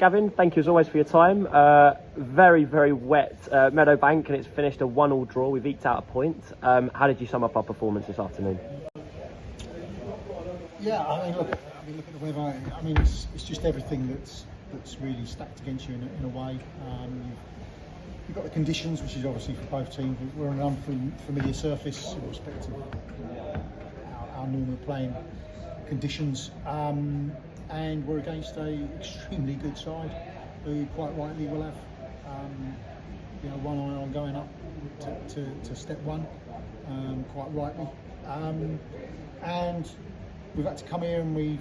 Gavin, thank you as always for your time. Very, very wet Meadowbank, and it's finished a 1-1 draw. We've eked out a point. How did you sum up our performance this afternoon? Yeah, look at the weather. It's just everything that's really stacked against you in a way. You've got the conditions, which is obviously for both teams. We're on an unfamiliar surface in respect of our normal playing conditions, and we're against a extremely good side who quite rightly will have one eye on going up to step one, quite rightly, and we've had to come here and we've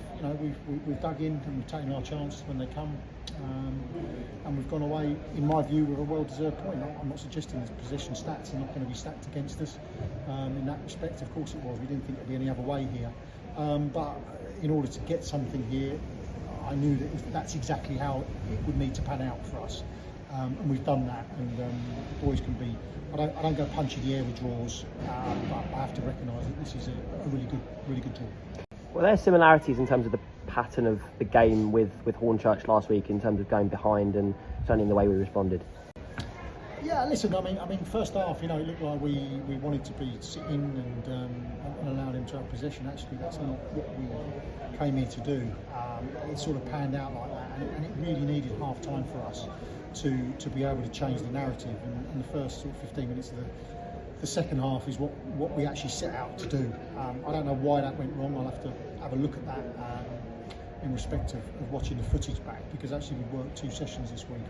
dug in and we've taken our chance when they come, and we've gone away, in my view, with a well-deserved point. I'm not suggesting the possession stats are not going to be stacked against us. In that respect, of course it was. We didn't think there'd be any other way here, but in order to get something here, I knew that that's exactly how it would need to pan out for us, and we've done that. And the boys can be. I don't go punching the air with draws, but I have to recognise that this is a really good draw. Well, there are similarities in terms of the pattern of the game with Hornchurch last week, in terms of going behind and certainly in the way we responded. Yeah, listen, first half, it looked like we wanted to be sitting and allow them to have possession. Actually, that's not what we came here to do. It sort of panned out like that, and it really needed half time for us to be able to change the narrative. And the first sort of 15 minutes of the second half is what we actually set out to do. I don't know why that went wrong. I'll have to have a look at that in respect of watching the footage back, because actually we worked 2 sessions this week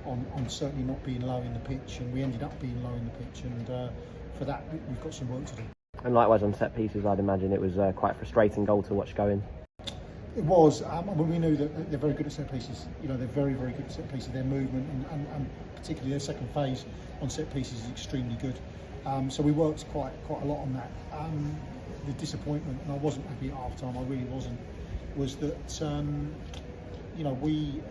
on certainly not being low in the pitch, and we ended up being low in the pitch, and for that we've got some work to do. And likewise on set pieces, I'd imagine it was quite a frustrating goal to watch go in. It was. We knew that they're very good at set pieces. They're very, very good at set pieces. Their movement and particularly their second phase on set pieces is extremely good. So we worked quite a lot on that. The disappointment, and I wasn't happy at half time, I really wasn't, was that we,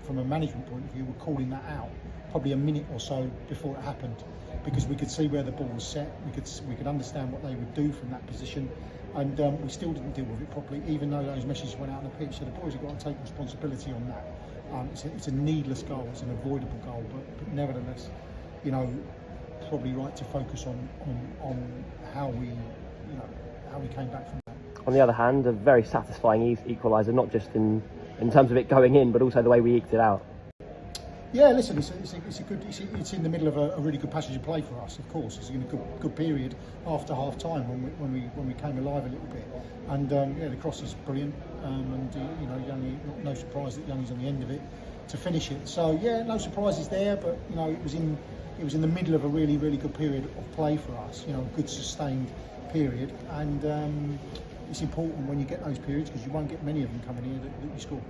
from a management point of view, were calling that out probably a minute or so before it happened, because we could see where the ball was set, we could understand what they would do from that position, and we still didn't deal with it properly, even though those messages went out on the pitch. So the boys have got to take responsibility on that. It's a needless goal, it's an avoidable goal, but nevertheless, probably right to focus on how we came back from that. On the other hand, a very satisfying equaliser, not just in terms of it going in, but also the way we eked it out. Yeah, listen, it's in the middle of a really good passage of play for us. Of course, it's in a good period after half time when we came alive a little bit, and the cross is brilliant, and Young, no surprise that Young's on the end of it to finish it. So yeah, no surprises there, but it was in the middle of a really good period of play for us. A good sustained period, and it's important when you get those periods, because you won't get many of them coming here that you score.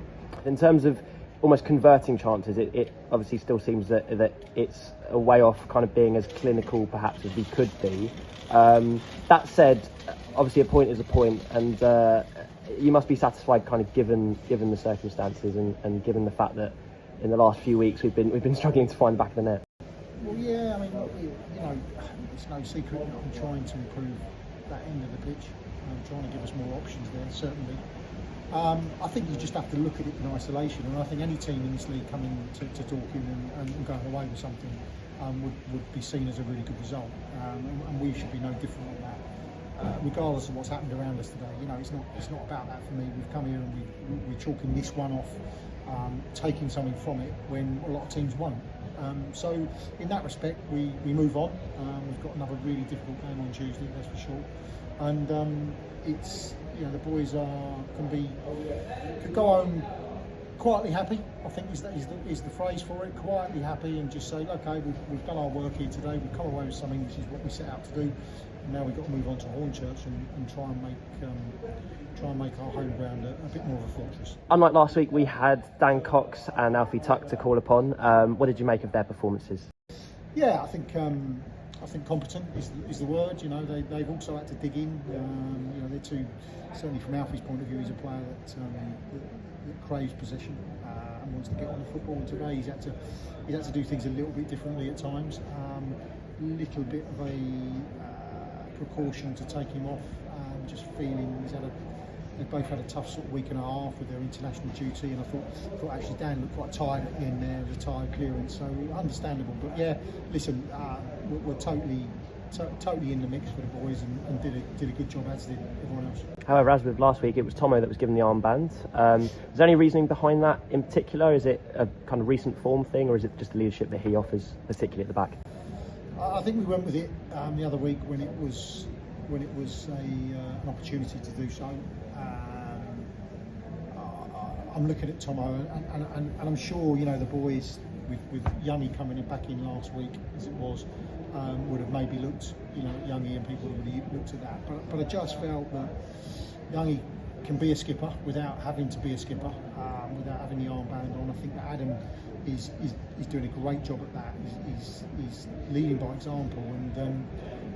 In terms of almost converting chances, it obviously still seems that it's a way off kind of being as clinical perhaps as we could be. That said, obviously a point is a point, and you must be satisfied kind of given the circumstances and given the fact that in the last few weeks we've been struggling to find the back of the net. Well, yeah, it's no secret that I'm trying to improve that end of the pitch. I'm trying to give us more options there, certainly. I think you just have to look at it in isolation, and I think any team in this league coming to Dorking and going away with something would be seen as a really good result, and we should be no different on that. Regardless of what's happened around us today, it's not about that for me. We've come here and we're chalking this one off, taking something from it when a lot of teams won't. So in that respect, we move on. We've got another really difficult game on Tuesday, that's for sure, and it's the boys could go home quietly happy, I think is the phrase for it. Quietly happy, and just say, okay, we've done our work here today. We've come away with something which is what we set out to do. And now we've got to move on to Hornchurch and try and make our home ground a bit more of a fortress. Unlike last week, we had Dan Cox and Alfie Tuck to call upon. What did you make of their performances? Yeah, I think competent is the word. They've also had to dig in. They're two, certainly from Alfie's point of view, he's a player that craves possession and wants to get on the football. And today he's had to do things a little bit differently at times. Little bit of a precaution to take him off. Just feeling They've both had a tough sort of week and a half with their international duty, and I thought actually Dan looked quite tired at the end there, with a tired clearance, so understandable. But yeah, listen, we're totally in the mix for the boys, and did a good job, as did everyone else. However, as with last week, it was Tomo that was given the armband. Is there any reasoning behind that in particular? Is it a kind of recent form thing, or is it just the leadership that he offers, particularly at the back? I think we went with it the other week when it was an opportunity to do so. I'm looking at Tomo, and I'm sure, you know, the boys with Youngie coming back in last week, as it was, would have maybe looked, you know, at Youngie, and people would have looked at that. But I just felt that Youngie can be a skipper without having to be a skipper, without having the armband on. I think that Adam is doing a great job at that. He's leading by example, and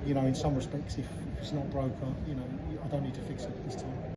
you know, in some respects, if it's not broke, you know, I don't need to fix it this time.